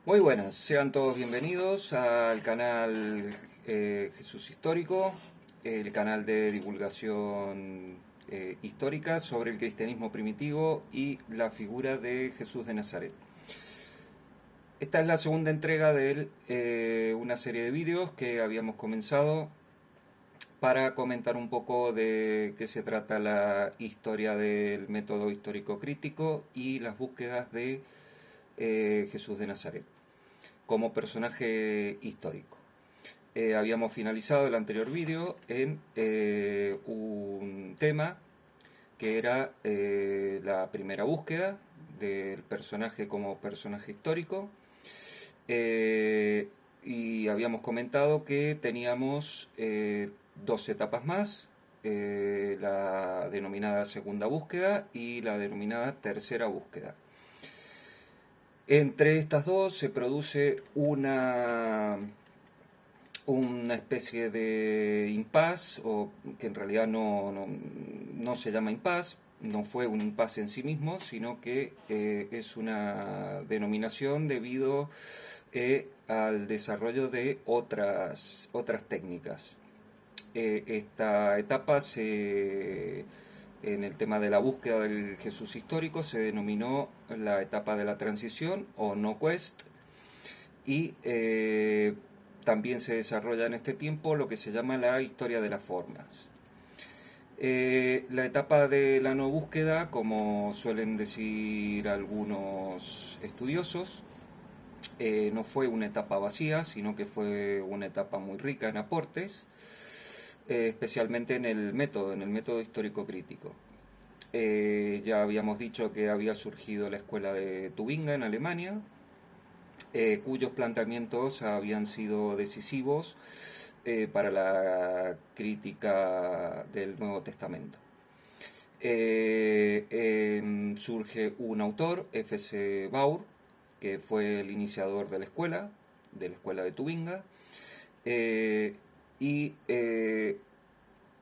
Muy buenas, sean todos bienvenidos al canal Jesús Histórico, el canal de divulgación histórica sobre el cristianismo primitivo y la figura de Jesús de Nazaret. Esta es la segunda entrega de una serie de vídeos que habíamos comenzado para comentar un poco de qué se trata la historia del método histórico crítico y las búsquedas de Jesús de Nazaret como personaje histórico. Habíamos finalizado el anterior vídeo en un tema que era la primera búsqueda del personaje como personaje histórico, y habíamos comentado que teníamos dos etapas más, la denominada segunda búsqueda y la denominada tercera búsqueda. Entre estas dos se produce una especie de impasse, o que en realidad no se llama impasse, no fue un impasse en sí mismo, sino que es una denominación debido al desarrollo de otras técnicas. Esta etapa en el tema de la búsqueda del Jesús histórico se denominó la etapa de la transición o no quest, y también se desarrolla en este tiempo lo que se llama la historia de las formas. La etapa de la no búsqueda, como suelen decir algunos estudiosos, no fue una etapa vacía, sino que fue una etapa muy rica en aportes, especialmente en el método histórico crítico. Ya habíamos dicho que había surgido la escuela de Tubinga en Alemania, cuyos planteamientos habían sido decisivos para la crítica del Nuevo Testamento. Surge un autor, F.C. Baur, que fue el iniciador de la escuela de Tubinga, y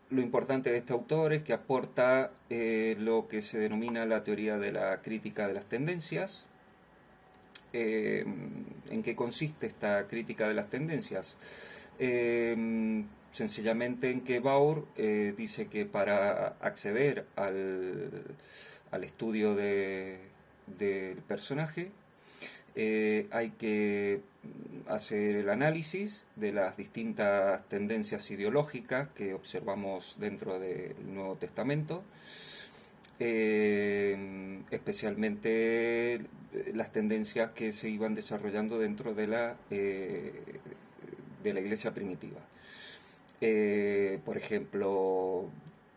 lo importante de este autor es que aporta lo que se denomina la teoría de la crítica de las tendencias. ¿En qué consiste esta crítica de las tendencias? Sencillamente en que Baur dice que para acceder al estudio del personaje hay que hacer el análisis de las distintas tendencias ideológicas que observamos dentro del Nuevo Testamento, especialmente las tendencias que se iban desarrollando dentro de la iglesia primitiva. Por ejemplo,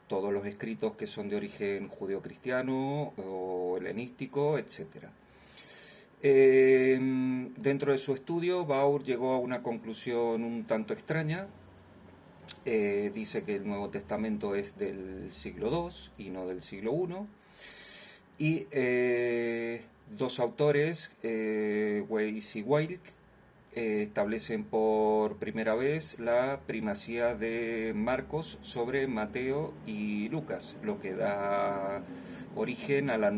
todos los escritos que son de origen judeocristiano o helenístico, etc. Dentro de su estudio, Baur llegó a una conclusión un tanto extraña. Dice que el Nuevo Testamento es del siglo II y no del siglo I. Y dos autores, Weiss y Wilk, establecen por primera vez la primacía de Marcos sobre Mateo y Lucas, lo que da origen a la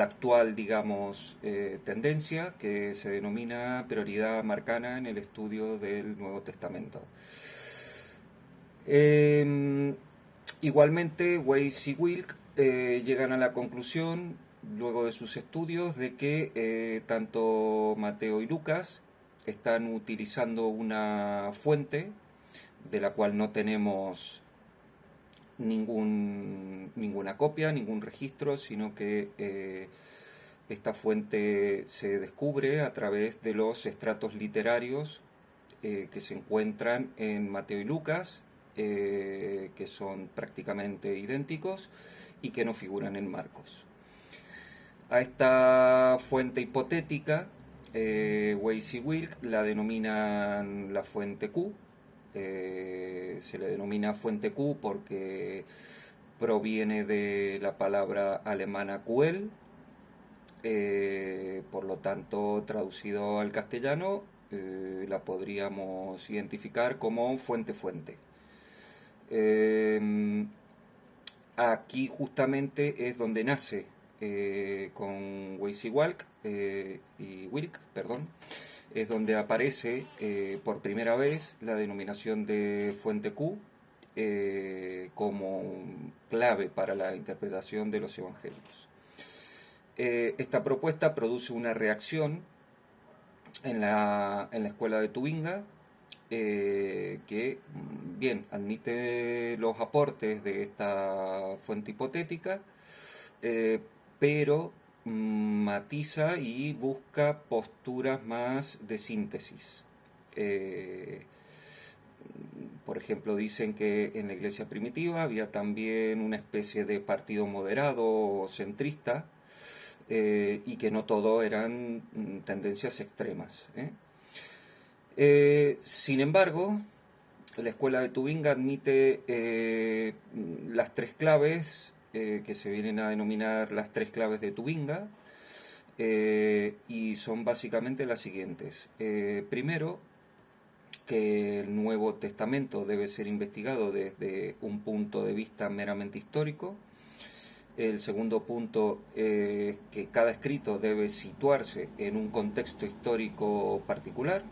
actual, digamos, tendencia que se denomina prioridad marcana en el estudio del Nuevo Testamento. Igualmente, Weiss y Wilk llegan a la conclusión, luego de sus estudios, de que tanto Mateo y Lucas están utilizando una fuente de la cual no tenemos ninguna copia, ningún registro, sino que esta fuente se descubre a través de los estratos literarios que se encuentran en Mateo y Lucas, que son prácticamente idénticos y que no figuran en Marcos. A esta fuente hipotética, Weiss y Wilk la denominan la fuente Q. Se le denomina fuente Q porque proviene de la palabra alemana QL, por lo tanto, traducido al castellano, la podríamos identificar como fuente-fuente. Aquí justamente es donde nace con Weiss y Wilk, perdón, es donde aparece por primera vez la denominación de fuente Q como clave para la interpretación de los evangelios. Esta propuesta produce una reacción en la escuela de Tubinga, que, bien, admite los aportes de esta fuente hipotética, eh, pero matiza y busca posturas más de síntesis. Por ejemplo, dicen que en la iglesia primitiva había también una especie de partido moderado o centrista, y que no todo eran tendencias extremas. Sin embargo, la escuela de Tubinga admite las tres claves que se vienen a denominar las tres claves de Tubinga, y son básicamente las siguientes. Primero, que el Nuevo Testamento debe ser investigado desde un punto de vista meramente histórico. El segundo punto es que cada escrito debe situarse en un contexto histórico particular,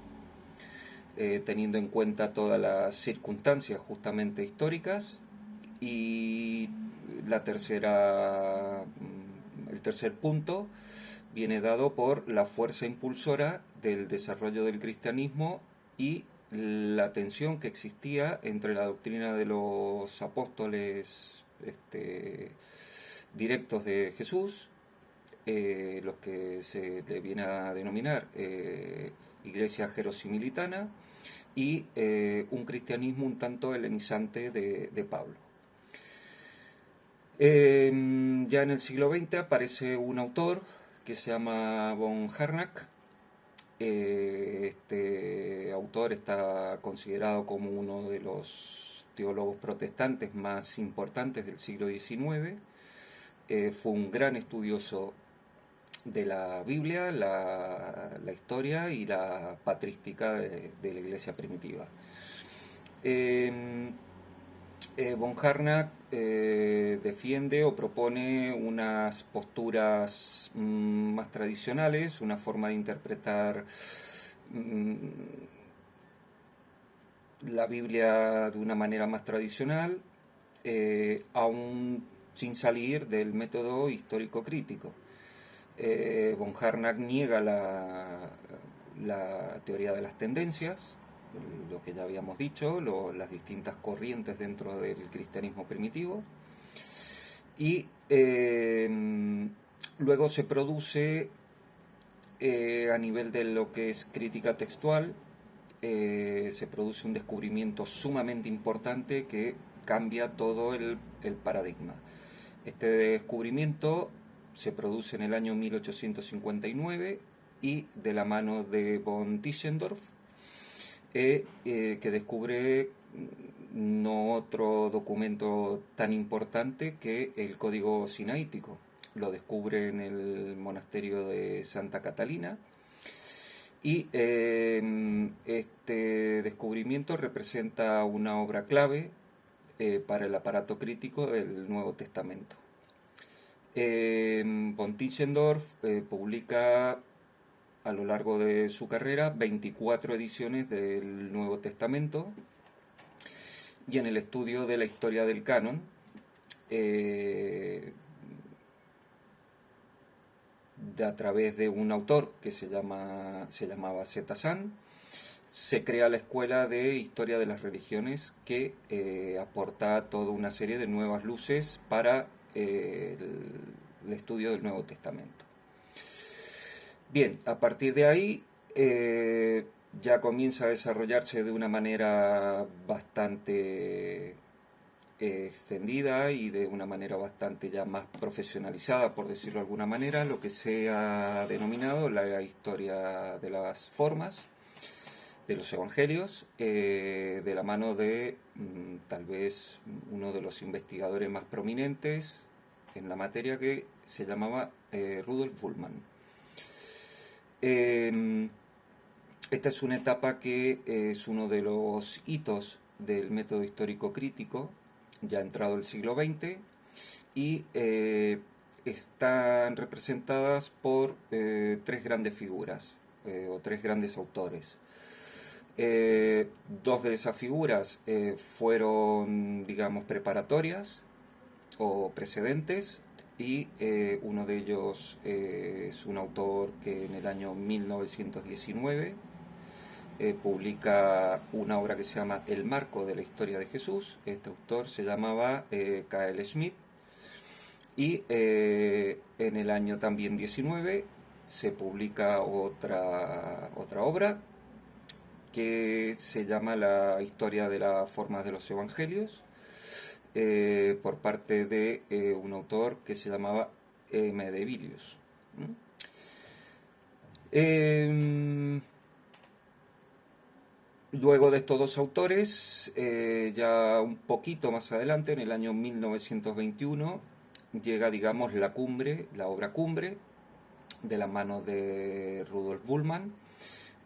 teniendo en cuenta todas las circunstancias justamente históricas. Y el tercer punto viene dado por la fuerza impulsora del desarrollo del cristianismo y la tensión que existía entre la doctrina de los apóstoles directos de Jesús, los que se le viene a denominar Iglesia Jerosimilitana, y un cristianismo un tanto helenizante de Pablo. Ya en el siglo XX aparece un autor que se llama von Harnack. Este autor está considerado como uno de los teólogos protestantes más importantes del siglo XIX. Fue un gran estudioso de la Biblia, la historia y la patrística de la iglesia primitiva. Von Harnack defiende o propone unas posturas más tradicionales, una forma de interpretar la Biblia de una manera más tradicional, aún sin salir del método histórico crítico. Von Harnack niega la teoría de las tendencias, lo que ya habíamos dicho, las distintas corrientes dentro del cristianismo primitivo, y luego se produce a nivel de lo que es crítica textual, se produce un descubrimiento sumamente importante que cambia todo el paradigma. Este descubrimiento se produce en el año 1859 y de la mano de von Tischendorf, que descubre no otro documento tan importante que el Código Sinaítico. Lo descubre en el monasterio de Santa Catalina, y este descubrimiento representa una obra clave para el aparato crítico del Nuevo Testamento. Von Tischendorf publica a lo largo de su carrera 24 ediciones del Nuevo Testamento, y en el estudio de la historia del canon a través de un autor que se llamaba Zeta San, se crea la Escuela de Historia de las Religiones, que aporta toda una serie de nuevas luces para el estudio del Nuevo Testamento. Bien, a partir de ahí ya comienza a desarrollarse de una manera bastante extendida y de una manera bastante ya más profesionalizada, por decirlo de alguna manera, lo que se ha denominado la historia de las formas de los evangelios, de la mano de tal vez uno de los investigadores más prominentes en la materia, que se llamaba Rudolf Bultmann. Esta es una etapa que es uno de los hitos del método histórico crítico, ya entrado el siglo XX, y están representadas por tres grandes figuras o tres grandes autores. Dos de esas figuras fueron, digamos, preparatorias o precedentes, y uno de ellos es un autor que en el año 1919 publica una obra que se llama El marco de la historia de Jesús. Este autor se llamaba K.L. Smith, y en el año también 19 se publica otra obra que se llama La historia de las formas de los evangelios, por parte de un autor que se llamaba M. de Vilius. ¿Mm? Luego de estos dos autores, ya un poquito más adelante, en el año 1921, llega, digamos, la cumbre, la obra cumbre, de la mano de Rudolf Bultmann,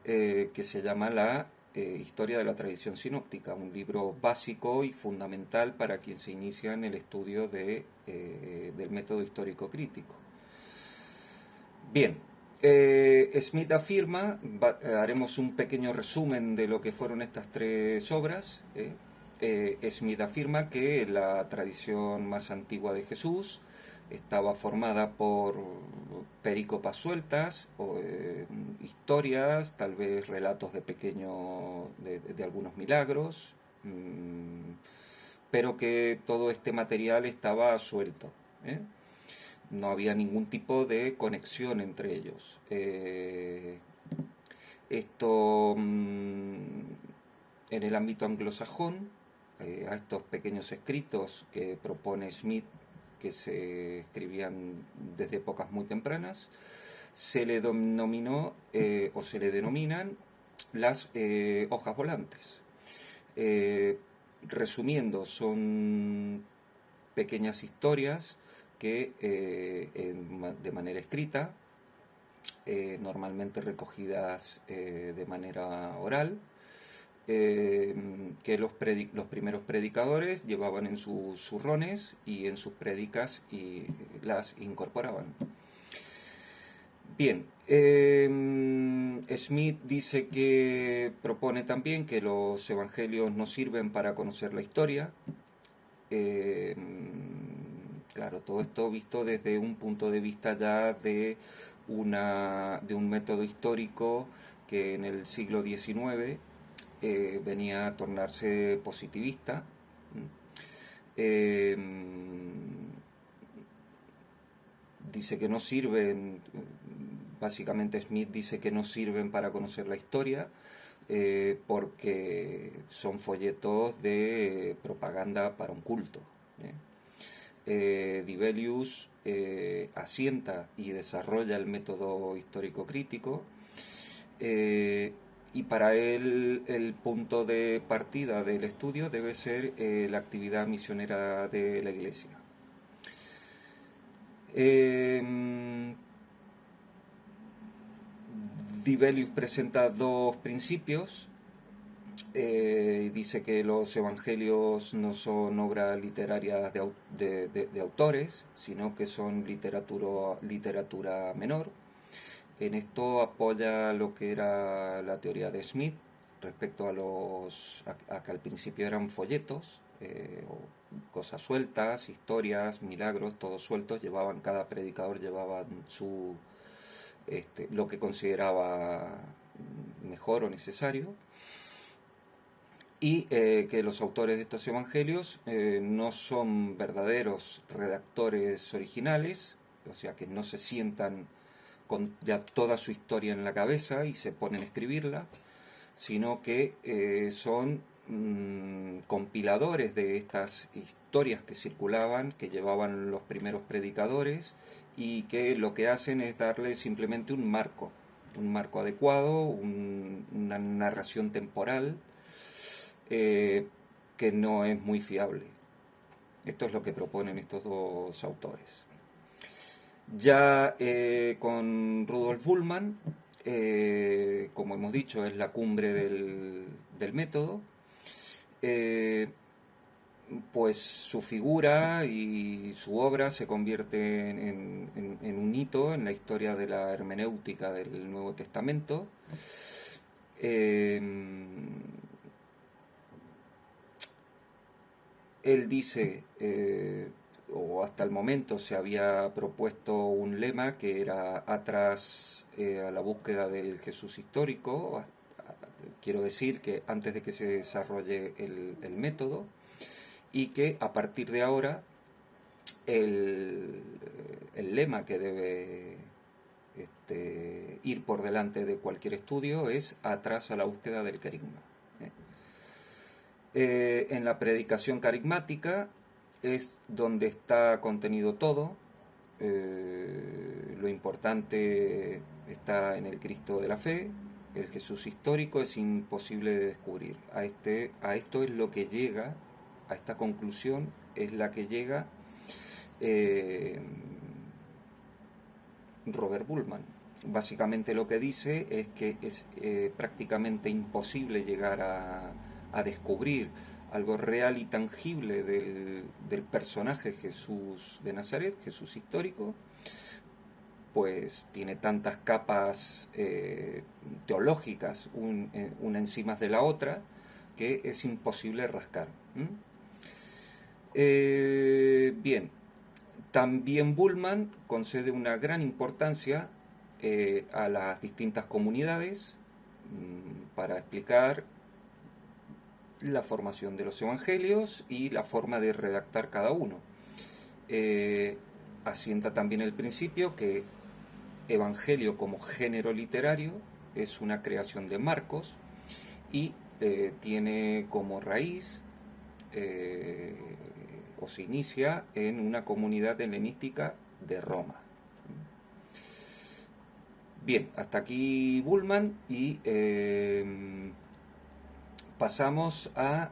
que se llama La Historia de la Tradición Sinóptica, un libro básico y fundamental para quien se inicia en el estudio del método histórico crítico. Bien, Smith afirma, haremos un pequeño resumen de lo que fueron estas tres obras. Smith afirma que la tradición más antigua de Jesús estaba formada por perícopas sueltas, o, historias, tal vez relatos de algunos milagros, pero que todo este material estaba suelto. No había ningún tipo de conexión entre ellos. Esto en el ámbito anglosajón, a estos pequeños escritos que propone Smith, que se escribían desde épocas muy tempranas, se le denominó o se le denominan las hojas volantes. Resumiendo, son pequeñas historias que de manera escrita, normalmente recogidas de manera oral, que los primeros predicadores llevaban en sus zurrones y en sus prédicas y las incorporaban. Bien, Smith dice que propone también que los evangelios no sirven para conocer la historia. Claro, todo esto visto desde un punto de vista ya de un método histórico que en el siglo XIX venía a tornarse positivista. Eh, Dice que no sirven, básicamente Smith dice que no sirven para conocer la historia, porque son folletos de propaganda para un culto. Dibelius asienta y desarrolla el método histórico crítico, y para él el punto de partida del estudio debe ser la actividad misionera de la Iglesia. Dibelius presenta dos principios. Dice que los evangelios no son obras literarias de autores, sino que son literatura menor. En esto apoya lo que era la teoría de Smith respecto a que al principio eran folletos, o cosas sueltas, historias, milagros, todos sueltos. Cada predicador llevaba lo que consideraba mejor o necesario, y que los autores de estos evangelios no son verdaderos redactores originales, o sea que no se sientan con ya toda su historia en la cabeza y se ponen a escribirla, sino que son compiladores de estas historias que circulaban, que llevaban los primeros predicadores, y que lo que hacen es darle simplemente un marco adecuado, una narración temporal, que no es muy fiable. Esto es lo que proponen estos dos autores. Ya con Rudolf Bultmann, como hemos dicho, es la cumbre del método. pues su figura y su obra se convierten en un hito en la historia de la hermenéutica del Nuevo Testamento. Eh, Él dice, o hasta el momento se había propuesto un lema que era atrás a la búsqueda del Jesús histórico. Quiero decir que antes de que se desarrolle el método, y que a partir de ahora el, el lema que debe ir por delante de cualquier estudio es atrás a la búsqueda del carisma. ¿eh? En la predicación carismática es donde está contenido todo. Lo importante está en el Cristo de la fe. El Jesús histórico es imposible de descubrir. A esto es lo que llega, a esta conclusión es la que llega eh, Robert Bullmann. Básicamente lo que dice es que es prácticamente imposible llegar a descubrir algo real y tangible del personaje Jesús de Nazaret, Jesús histórico, pues tiene tantas capas teológicas una encima de la otra que es imposible rascar. Bien, también Bullmann concede una gran importancia a las distintas comunidades para explicar la formación de los evangelios y la forma de redactar cada uno. Asienta también el principio que evangelio como género literario es una creación de Marcos y tiene como raíz o se inicia en una comunidad helenística de Roma. Bien, hasta aquí Bullmann y pasamos a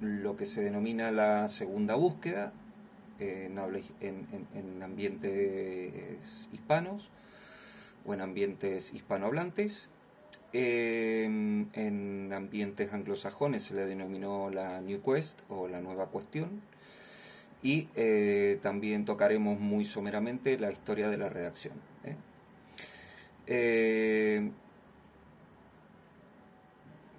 lo que se denomina la segunda búsqueda en ambientes hispanos o en ambientes hispanohablantes. En ambientes anglosajones se le denominó la New Quest o la nueva cuestión. Y también tocaremos muy someramente la historia de la redacción.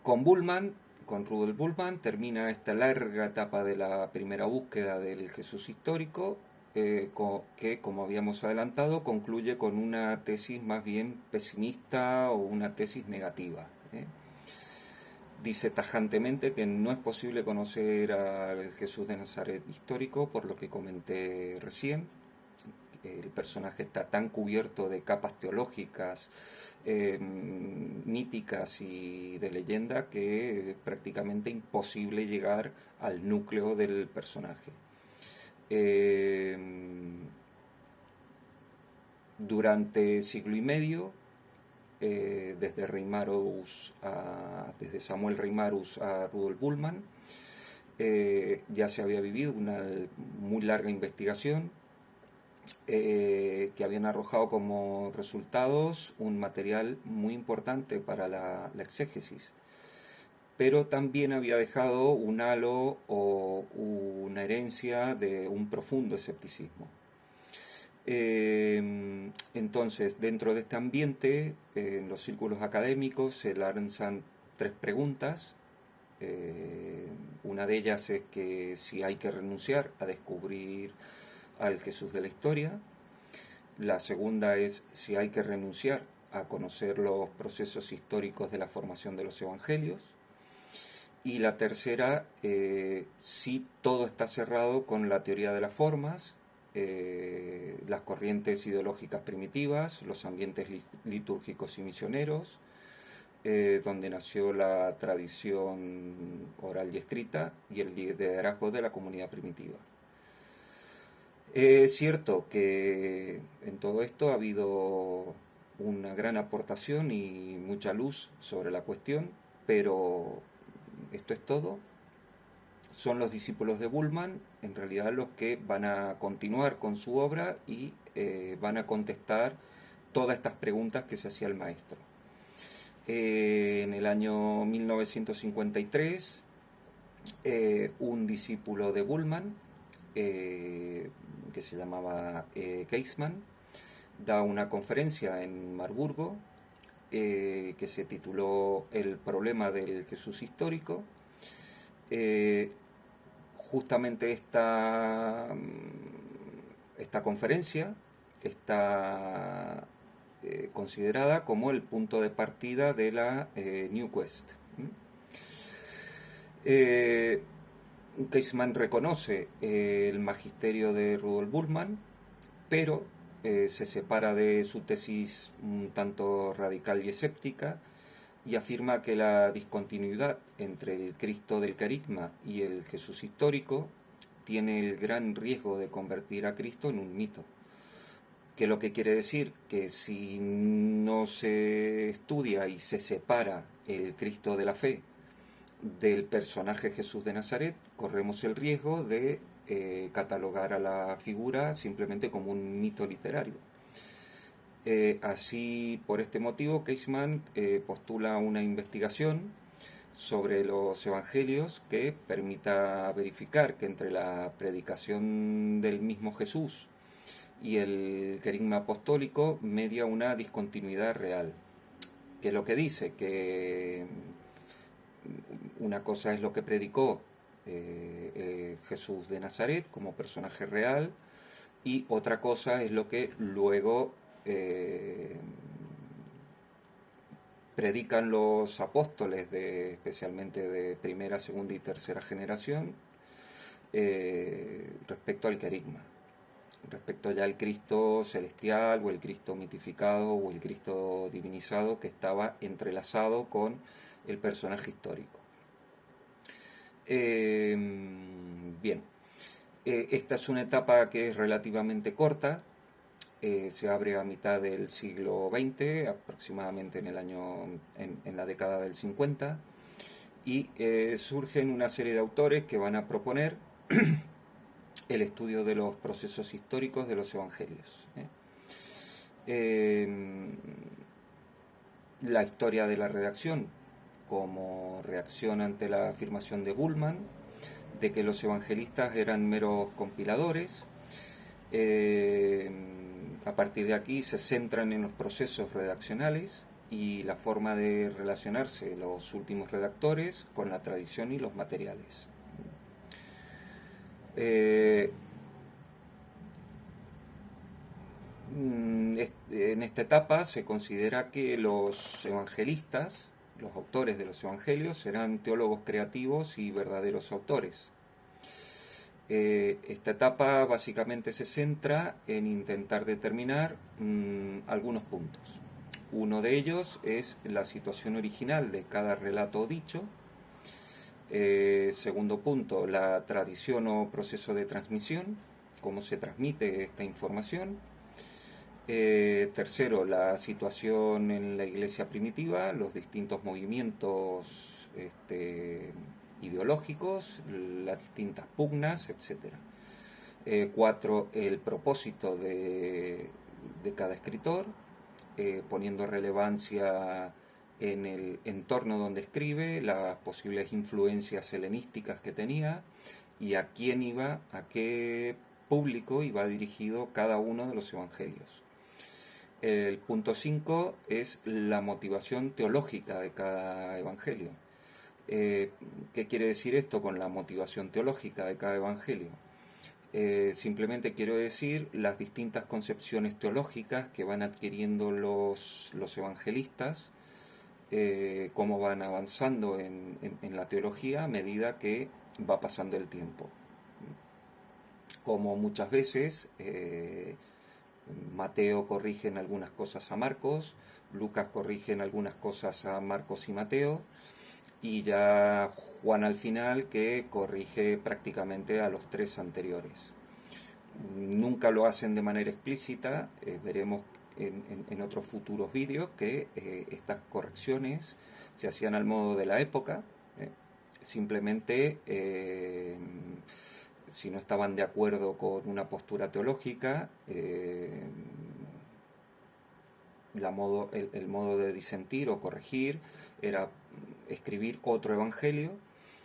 Con Bullmann, con Rudolf Bullmann, termina esta larga etapa de la primera búsqueda del Jesús histórico, que, como habíamos adelantado, concluye con una tesis más bien pesimista o una tesis negativa. Dice tajantemente que no es posible conocer al Jesús de Nazaret histórico, por lo que comenté recién. El personaje está tan cubierto de capas teológicas, míticas y de leyenda que es prácticamente imposible llegar al núcleo del personaje. Durante siglo y medio, desde desde Samuel Reimarus a Rudolf Bullmann, ya se había vivido una muy larga investigación que habían arrojado como resultados un material muy importante para la exégesis, pero también había dejado un halo o una herencia de un profundo escepticismo. Entonces, dentro de este ambiente, en los círculos académicos se lanzan tres preguntas. Una de ellas es que si hay que renunciar a descubrir al Jesús de la historia. La segunda es si hay que renunciar a conocer los procesos históricos de la formación de los evangelios. Y la tercera, si todo está cerrado con la teoría de las formas, las corrientes ideológicas primitivas, los ambientes litúrgicos y misioneros, donde nació la tradición oral y escrita y el liderazgo de la comunidad primitiva. Es cierto que en todo esto ha habido una gran aportación y mucha luz sobre la cuestión, pero esto es todo. Son los discípulos de Bullmann, en realidad, los que van a continuar con su obra y van a contestar todas estas preguntas que se hacía el maestro. En el año 1953 un discípulo de Bullmann, que se llamaba Keisman, da una conferencia en Marburgo que se tituló El problema del Jesús histórico. Eh, Justamente esta conferencia está considerada como el punto de partida de la New Quest. Eh, Keisman reconoce el magisterio de Rudolf Bultmann, pero se separa de su tesis un tanto radical y escéptica y afirma que la discontinuidad entre el Cristo del Querigma y el Jesús histórico tiene el gran riesgo de convertir a Cristo en un mito. Que lo que quiere decir que si no se estudia y se separa el Cristo de la fe del personaje Jesús de Nazaret, corremos el riesgo de catalogar a la figura simplemente como un mito literario. Así, por este motivo, Keisman postula una investigación sobre los evangelios que permita verificar que entre la predicación del mismo Jesús y el querigma apostólico media una discontinuidad real. Que lo que dice que una cosa es lo que predicó Jesús de Nazaret como personaje real y otra cosa es lo que luego predican los apóstoles, especialmente de primera, segunda y tercera generación, respecto al querigma, respecto ya al Cristo celestial o el Cristo mitificado o el Cristo divinizado que estaba entrelazado con el personaje histórico. Bien, esta es una etapa que es relativamente corta, se abre a mitad del siglo XX, aproximadamente en la década del 50, y surgen una serie de autores que van a proponer el estudio de los procesos históricos de los evangelios. La historia de la redacción como reacción ante la afirmación de Bultmann de que los evangelistas eran meros compiladores. A partir de aquí se centran en los procesos redaccionales y la forma de relacionarse los últimos redactores con la tradición y los materiales. En esta etapa se considera que los evangelistas, los autores de los evangelios, eran teólogos creativos y verdaderos autores. Esta etapa básicamente se centra en intentar determinar algunos puntos. Uno de ellos es la situación original de cada relato dicho. Segundo punto, la tradición o proceso de transmisión, cómo se transmite esta información. Tercero, la situación en la iglesia primitiva, los distintos movimientos ideológicos, las distintas pugnas, etc. Cuatro, el propósito de cada escritor, poniendo relevancia en el entorno donde escribe, las posibles influencias helenísticas que tenía y a quién iba, a qué público iba dirigido cada uno de los evangelios. El punto 5 es la motivación teológica de cada evangelio. ¿Qué quiere decir esto con la motivación teológica de cada evangelio? Simplemente quiero decir las distintas concepciones teológicas que van adquiriendo los evangelistas, cómo van avanzando en la teología a medida que va pasando el tiempo. Como muchas veces Mateo corrige en algunas cosas a Marcos, Lucas corrige en algunas cosas a Marcos y Mateo, y ya Juan al final que corrige prácticamente a los tres anteriores. Nunca lo hacen de manera explícita, veremos en otros futuros vídeos que estas correcciones se hacían al modo de la época, simplemente si no estaban de acuerdo con una postura teológica, el modo de disentir o corregir era escribir otro evangelio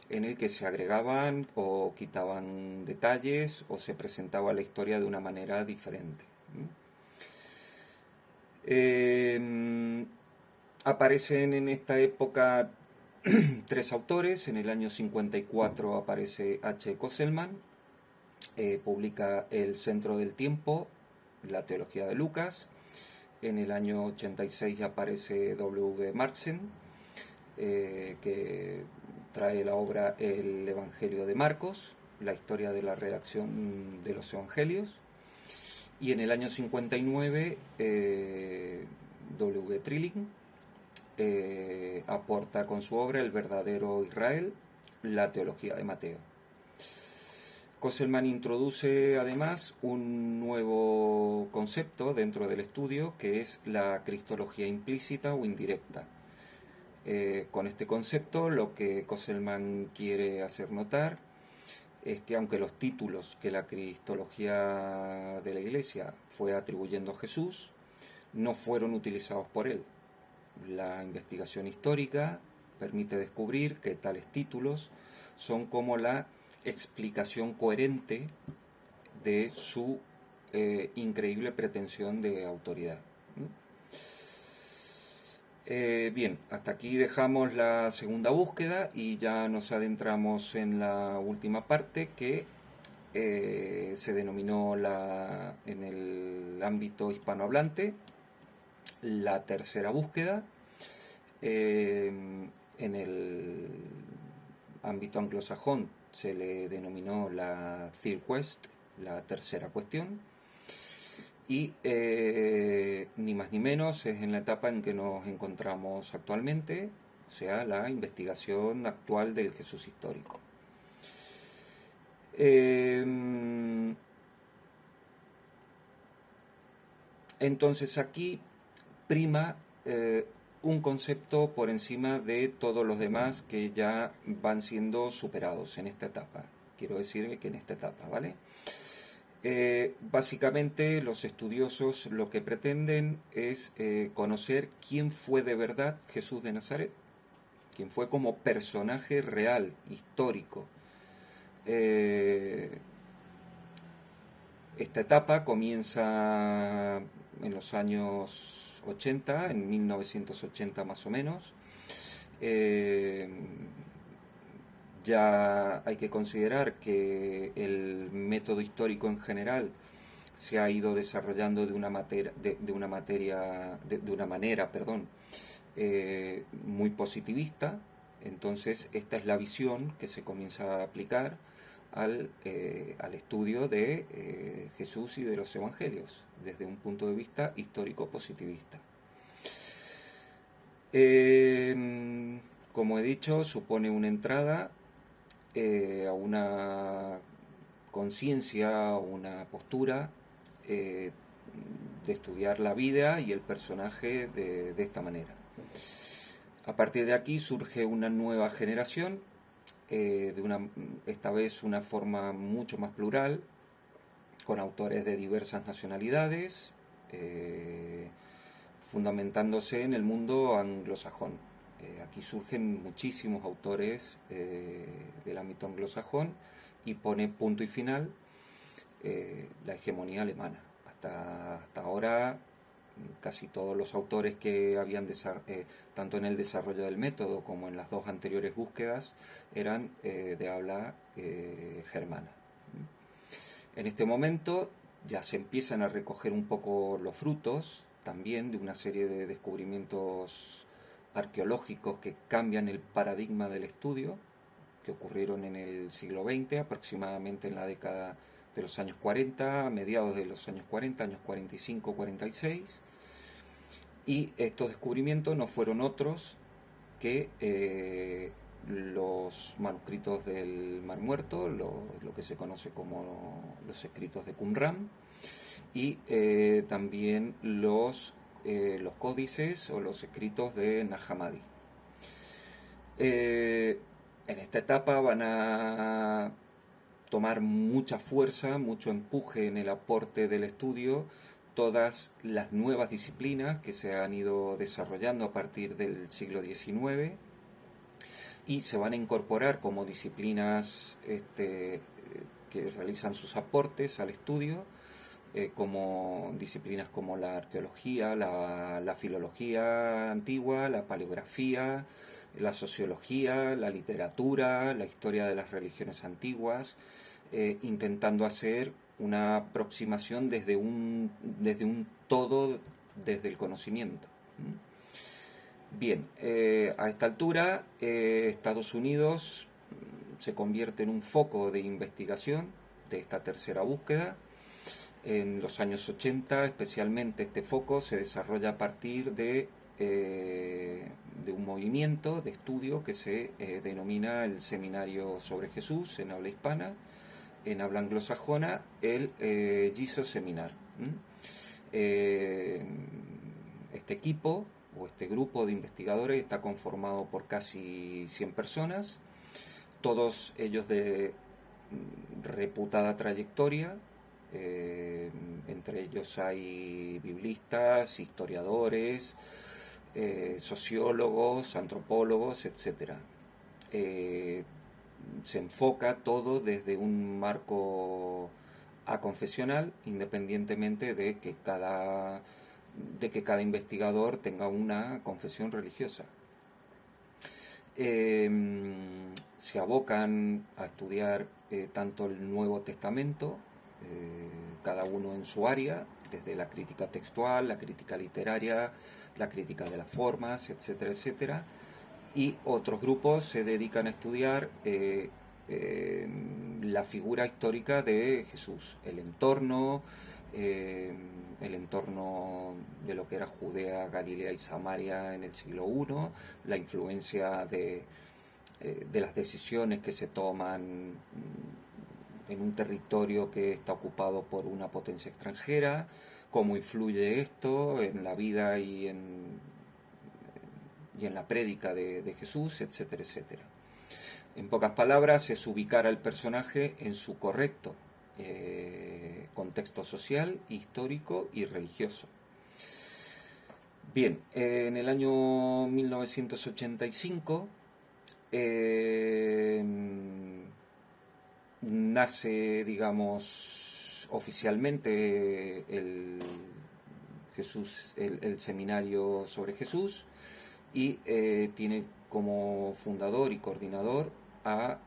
en el que se agregaban o quitaban detalles o se presentaba la historia de una manera diferente. Aparecen en esta época tres autores. En el año 54 aparece H. Kosselman, publica El Centro del Tiempo, la teología de Lucas. En el año 86 aparece W. Marxen, que trae la obra El Evangelio de Marcos, la historia de la redacción de los Evangelios. Y en el año 59, W. Trilling aporta con su obra El verdadero Israel, la teología de Mateo. Kosselman introduce además un nuevo concepto dentro del estudio, que es la cristología implícita o indirecta. Con este concepto lo que Kosselman quiere hacer notar es que aunque los títulos que la cristología de la Iglesia fue atribuyendo a Jesús no fueron utilizados por él, la investigación histórica permite descubrir que tales títulos son como la explicación coherente de su increíble pretensión de autoridad. Bien, hasta aquí dejamos la segunda búsqueda y ya nos adentramos en la última parte, que se denominó en el ámbito hispanohablante la tercera búsqueda. En el ámbito anglosajón se le denominó la third quest, la tercera cuestión. Y ni más ni menos es en la etapa en que nos encontramos actualmente, o sea, la investigación actual del Jesús histórico. Entonces aquí prima un concepto por encima de todos los demás que ya van siendo superados en esta etapa. Quiero decir que en esta etapa, ¿vale? Básicamente los estudiosos lo que pretenden es conocer quién fue de verdad Jesús de Nazaret, quién fue como personaje real, histórico. Esta etapa comienza en los años 80, en 1980 más o menos. Ya hay que considerar que el método histórico en general se ha ido desarrollando de una manera, muy positivista. Entonces esta es la visión que se comienza a aplicar al estudio de Jesús y de los Evangelios desde un punto de vista histórico positivista. Como he dicho, supone una entrada a una conciencia, una postura de estudiar la vida y el personaje de esta manera. A partir de aquí surge una nueva generación, esta vez una forma mucho más plural, con autores de diversas nacionalidades, fundamentándose en el mundo anglosajón. Aquí surgen muchísimos autores del ámbito anglosajón y pone punto y final la hegemonía alemana. Hasta ahora casi todos los autores que habían tanto en el desarrollo del método como en las dos anteriores búsquedas eran de habla germana. En este momento ya se empiezan a recoger un poco los frutos también de una serie de descubrimientos arqueológicos que cambian el paradigma del estudio, que ocurrieron en el siglo XX, aproximadamente en la década de los años 40, a mediados de los años 40, años 45, 46. Y estos descubrimientos no fueron otros que los manuscritos del Mar Muerto, lo que se conoce como los escritos de Qumran, y también los códices o los escritos de Nag Hammadi. En esta etapa van a tomar mucha fuerza, mucho empuje en el aporte del estudio todas las nuevas disciplinas que se han ido desarrollando a partir del siglo XIX y se van a incorporar como disciplinas que realizan sus aportes al estudio, como disciplinas como la arqueología, la filología antigua, la paleografía, la sociología, la literatura, la historia de las religiones antiguas, intentando hacer una aproximación desde un todo, desde el conocimiento. Bien, a esta altura Estados Unidos se convierte en un foco de investigación de esta tercera búsqueda. En los años 80, especialmente, este foco se desarrolla a partir de un movimiento de estudio que se denomina el Seminario sobre Jesús en habla hispana, en habla anglosajona el Jesus Seminar. Este equipo o este grupo de investigadores está conformado por casi 100 personas, todos ellos de reputada trayectoria. Entre ellos hay biblistas, historiadores, sociólogos, antropólogos, etc. Se enfoca todo desde un marco aconfesional, independientemente de que cada investigador tenga una confesión religiosa. Se abocan a estudiar tanto el Nuevo Testamento, cada uno en su área, desde la crítica textual, la crítica literaria, la crítica de las formas, etcétera, etcétera. Y otros grupos se dedican a estudiar la figura histórica de Jesús, el entorno de lo que era Judea, Galilea y Samaria en el siglo I, la influencia de las decisiones que se toman en un territorio que está ocupado por una potencia extranjera, cómo influye esto en la vida y en la prédica de Jesús, etcétera, etcétera. En pocas palabras, es ubicar al personaje en su correcto contexto social, histórico y religioso. Bien, en el año 1985 nace, digamos, oficialmente el seminario sobre Jesús, y tiene como fundador y coordinador a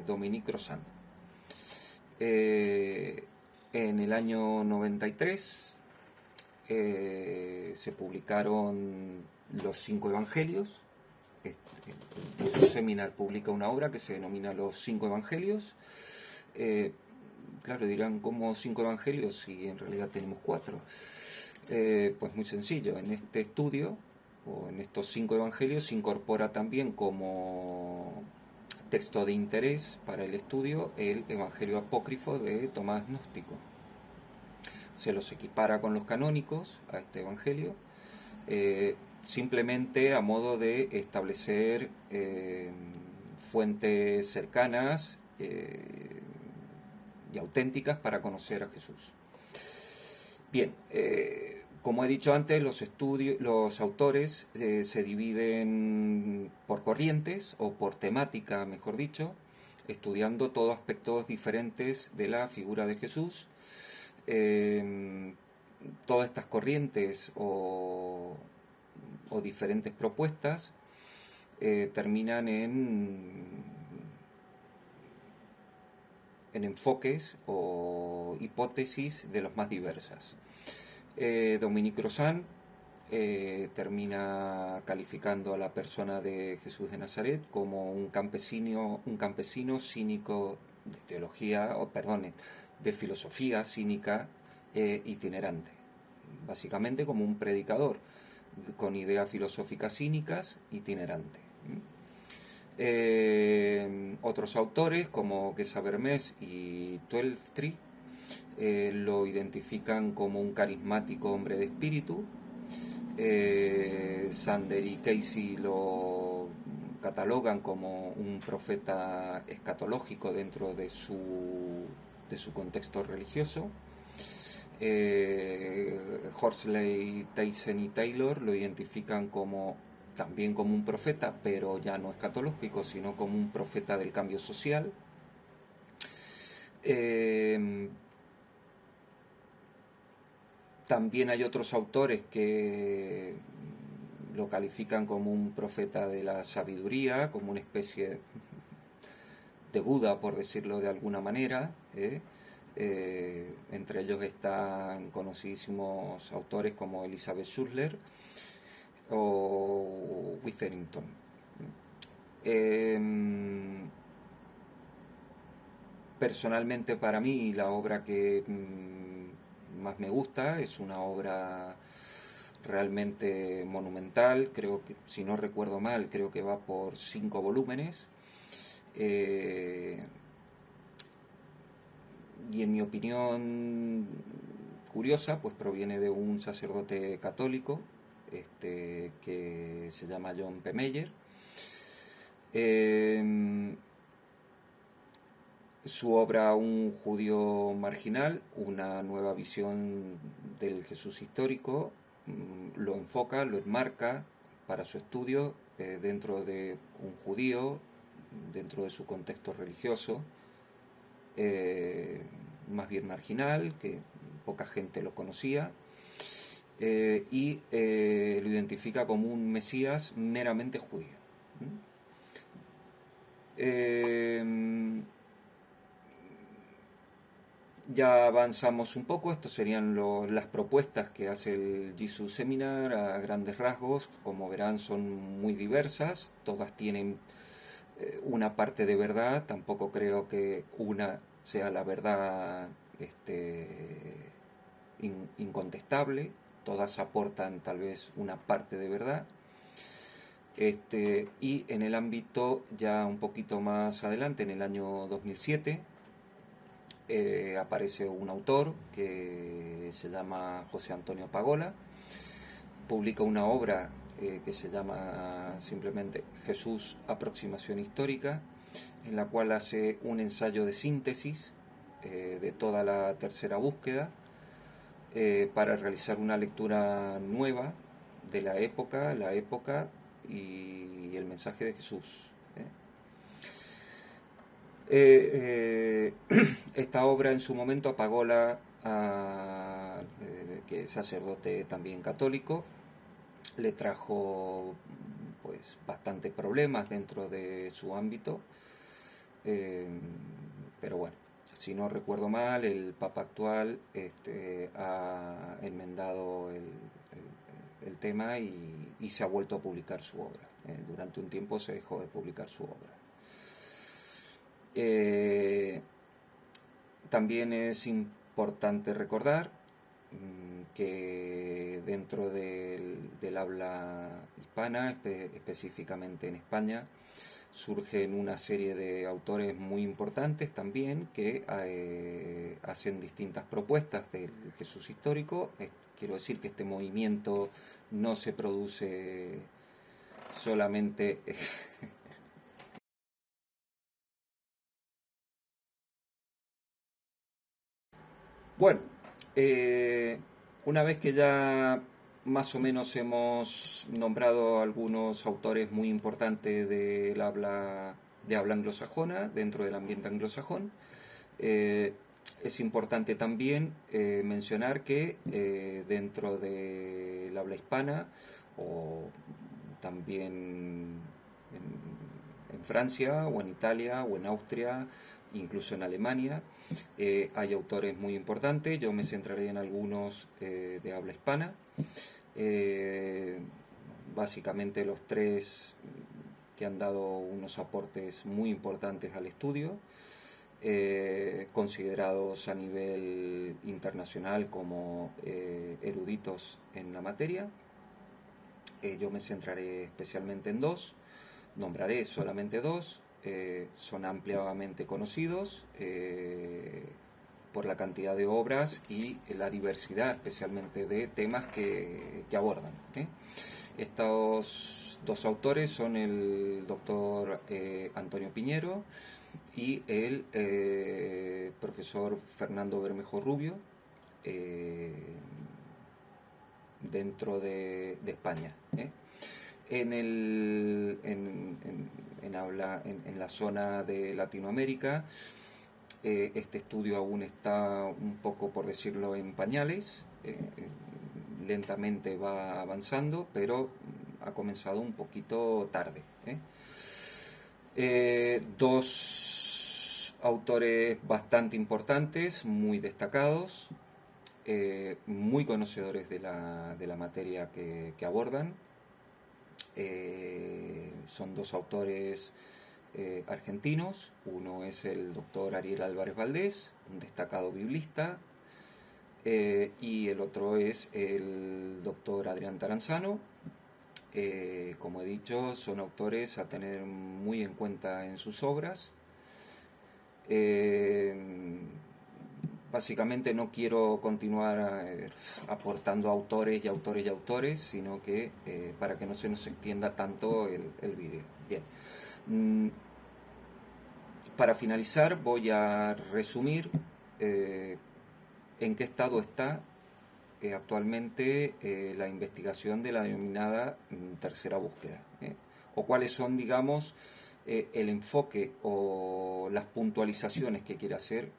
Dominique Crozat. En el año 93 se publicaron los 5 evangelios. El Seminar publica una obra que se denomina Los 5 Evangelios. Claro, dirán, ¿cómo 5 evangelios si en realidad tenemos 4? Pues muy sencillo, en este estudio, o en estos 5 evangelios, se incorpora también como texto de interés para el estudio el Evangelio apócrifo de Tomás Gnóstico. Se los equipara con los canónicos a este evangelio, simplemente a modo de establecer fuentes cercanas y auténticas para conocer a Jesús. Bien, como he dicho antes, los autores se dividen por corrientes o por temática, mejor dicho, estudiando todos aspectos diferentes de la figura de Jesús. Todas estas corrientes o diferentes propuestas terminan en enfoques o hipótesis de los más diversas. Dominique Crozat termina calificando a la persona de Jesús de Nazaret como un campesino cínico de teología, de filosofía cínica itinerante, básicamente como un predicador con ideas filosóficas cínicas itinerante. Otros autores como Geza Vermes y Twelfthry lo identifican como un carismático hombre de espíritu. Sander y Casey lo catalogan como un profeta escatológico dentro de su contexto religioso. Horsley, Tyson y Taylor lo identifican como también como un profeta, pero ya no escatológico, sino como un profeta del cambio social. También hay otros autores que lo califican como un profeta de la sabiduría, como una especie de Buda, por decirlo de alguna manera. Entre ellos están conocidísimos autores como Elizabeth Schultz o Witherington. Personalmente, para mí, la obra que más me gusta es una obra realmente monumental. Creo que, si no recuerdo mal, creo que va por 5 volúmenes. Y en mi opinión curiosa, pues proviene de un sacerdote católico que se llama John P. Meyer. Su obra Un judío marginal, una nueva visión del Jesús histórico, lo enfoca, lo enmarca para su estudio dentro de un judío, dentro de su contexto religioso, más bien marginal, que poca gente lo conocía, y lo identifica como un Mesías meramente judío. Ya avanzamos un poco, estas serían las propuestas que hace el Jesus Seminar a grandes rasgos. Como verán, son muy diversas, todas tienen una parte de verdad, tampoco creo que una sea la verdad incontestable, todas aportan tal vez una parte de verdad. Y en el ámbito ya un poquito más adelante, en el año 2007, aparece un autor que se llama José Antonio Pagola, publica una obra que se llama simplemente Jesús, aproximación histórica, en la cual hace un ensayo de síntesis de toda la tercera búsqueda para realizar una lectura nueva de la época y el mensaje de Jesús. Esta obra en su momento Pagola, que es sacerdote también católico, le trajo pues bastantes problemas dentro de su ámbito, pero bueno, si no recuerdo mal, el Papa actual ha enmendado el tema y se ha vuelto a publicar su obra. Durante un tiempo se dejó de publicar su obra. También es importante recordar que dentro del habla hispana, específicamente en España, surgen una serie de autores muy importantes también que hacen distintas propuestas del Jesús histórico. Quiero decir que este movimiento no se produce solamente bueno, una vez que ya más o menos hemos nombrado algunos autores muy importantes de habla anglosajona, dentro del ambiente anglosajón, es importante también mencionar que dentro del habla hispana, o también en Francia, o en Italia, o en Austria, incluso en Alemania, hay autores muy importantes. Yo me centraré en algunos de habla hispana. Eh, Básicamente los tres que han dado unos aportes muy importantes al estudio, considerados a nivel internacional como eruditos en la materia. Yo me centraré especialmente en dos, nombraré solamente dos. Son ampliamente conocidos por la cantidad de obras y la diversidad, especialmente de temas que abordan. Estos dos autores son el doctor Antonio Piñero y el profesor Fernando Bermejo Rubio, dentro de España. en la zona de Latinoamérica. Este estudio aún está un poco, por decirlo, en pañales. Lentamente va avanzando, pero ha comenzado un poquito tarde. Dos autores bastante importantes, muy destacados, muy conocedores de la materia que abordan. Son dos autores argentinos. Uno es el doctor Ariel Álvarez Valdés, un destacado biblista, y el otro es el doctor Adrián Taranzano. Como he dicho, son autores a tener muy en cuenta en sus obras. Básicamente no quiero continuar aportando autores y autores y autores, sino que para que no se nos extienda tanto el vídeo. Bien. Para finalizar voy a resumir en qué estado está actualmente la investigación de la denominada tercera búsqueda, o cuáles son, digamos, el enfoque o las puntualizaciones que quiere hacer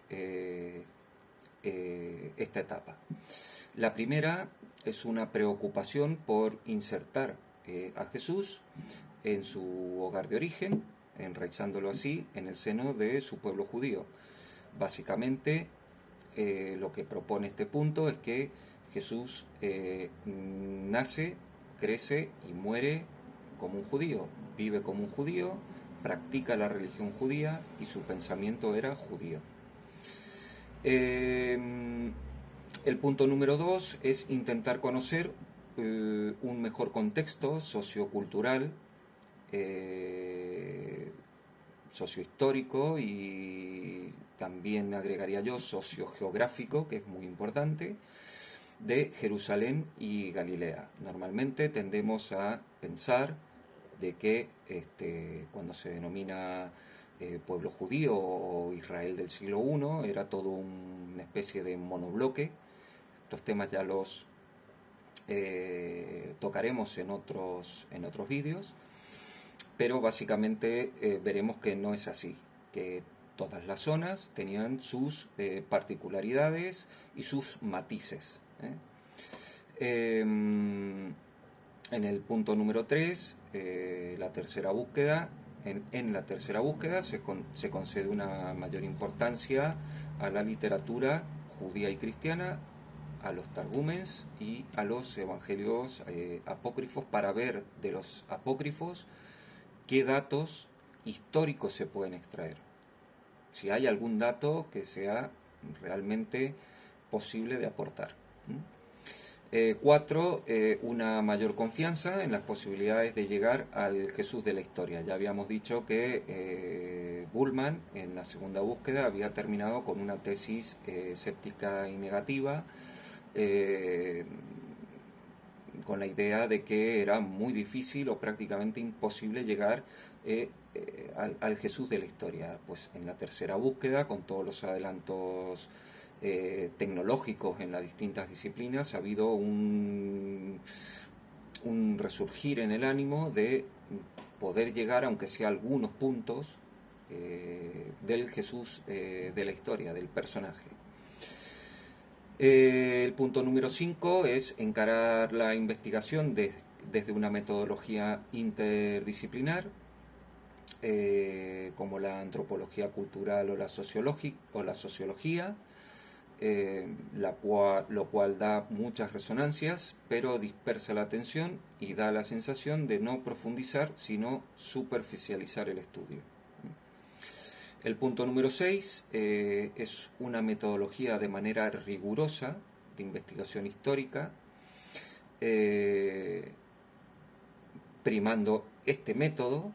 esta etapa. La primera es una preocupación por insertar a Jesús en su hogar de origen, enraizándolo así en el seno de su pueblo judío. Básicamente, lo que propone este punto es que Jesús nace, crece y muere como un judío, vive como un judío, practica la religión judía y su pensamiento era judío. El punto número 2 es intentar conocer un mejor contexto sociocultural, sociohistórico y también agregaría yo sociogeográfico, que es muy importante, de Jerusalén y Galilea. Normalmente tendemos a pensar de que cuando se denomina pueblo judío o Israel del siglo I era todo una especie de monobloque. Estos temas ya los tocaremos en otros vídeos, pero básicamente veremos que no es así, que todas las zonas tenían sus particularidades y sus matices. En el punto número 3, la tercera búsqueda, en la tercera búsqueda se concede una mayor importancia a la literatura judía y cristiana, a los targúmens y a los evangelios apócrifos, para ver de los apócrifos qué datos históricos se pueden extraer. Si hay algún dato que sea realmente posible de aportar. 4. Una mayor confianza en las posibilidades de llegar al Jesús de la historia. Ya habíamos dicho que Bullmann en la segunda búsqueda había terminado con una tesis escéptica y negativa, con la idea de que era muy difícil o prácticamente imposible llegar al Jesús de la historia. Pues en la tercera búsqueda, con todos los adelantos tecnológicos en las distintas disciplinas, ha habido un resurgir en el ánimo de poder llegar, aunque sea a algunos puntos, del Jesús de la historia, del personaje. El punto número 5 es encarar la investigación desde una metodología interdisciplinar, como la antropología cultural o la sociología, lo cual da muchas resonancias, pero dispersa la atención y da la sensación de no profundizar, sino superficializar el estudio. El punto número 6 es una metodología de manera rigurosa de investigación histórica, primando este método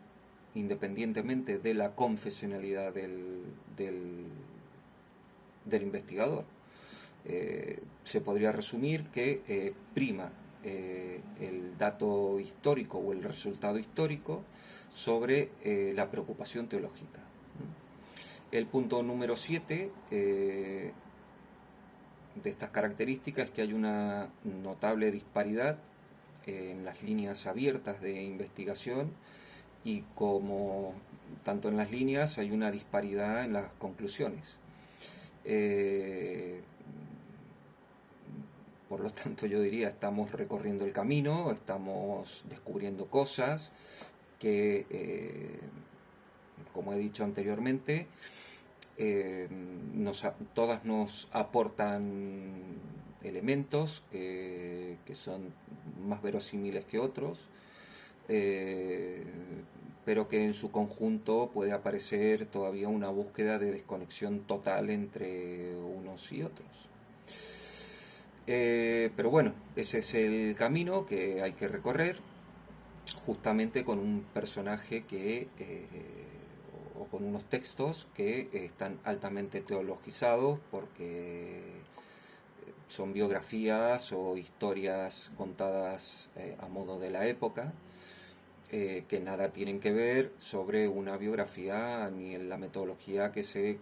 independientemente de la confesionalidad del investigador. Se podría resumir que prima el dato histórico o el resultado histórico sobre la preocupación teológica. El punto número 7 de estas características es que hay una notable disparidad en las líneas abiertas de investigación y como tanto en las líneas hay una disparidad en las conclusiones. Eh, por lo tanto, yo diría, estamos recorriendo el camino, estamos descubriendo cosas que, como he dicho anteriormente, todas nos aportan elementos que son más verosímiles que otros, eh, pero que en su conjunto puede aparecer todavía una búsqueda de desconexión total entre unos y otros. Pero bueno, ese es el camino que hay que recorrer, justamente con un personaje o con unos textos que están altamente teologizados porque son biografías o historias contadas a modo de la época, que nada tienen que ver sobre una biografía ni en la metodología que se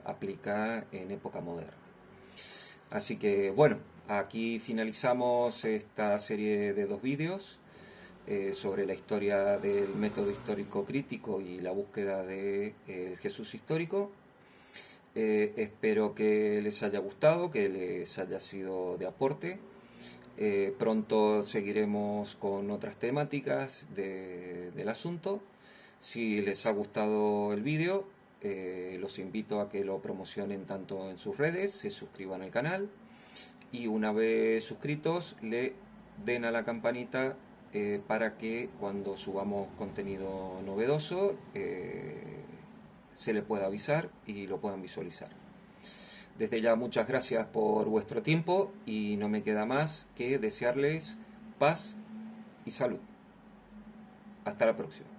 aplica en época moderna. Así que bueno, aquí finalizamos esta serie de 2 vídeos sobre la historia del método histórico crítico y la búsqueda del Jesús histórico. Espero que les haya gustado, que les haya sido de aporte. Pronto seguiremos con otras temáticas del asunto. Si les ha gustado el vídeo, los invito a que lo promocionen tanto en sus redes, se suscriban al canal y una vez suscritos le den a la campanita para que cuando subamos contenido novedoso se le pueda avisar y lo puedan visualizar. Desde ya muchas gracias por vuestro tiempo y no me queda más que desearles paz y salud. Hasta la próxima.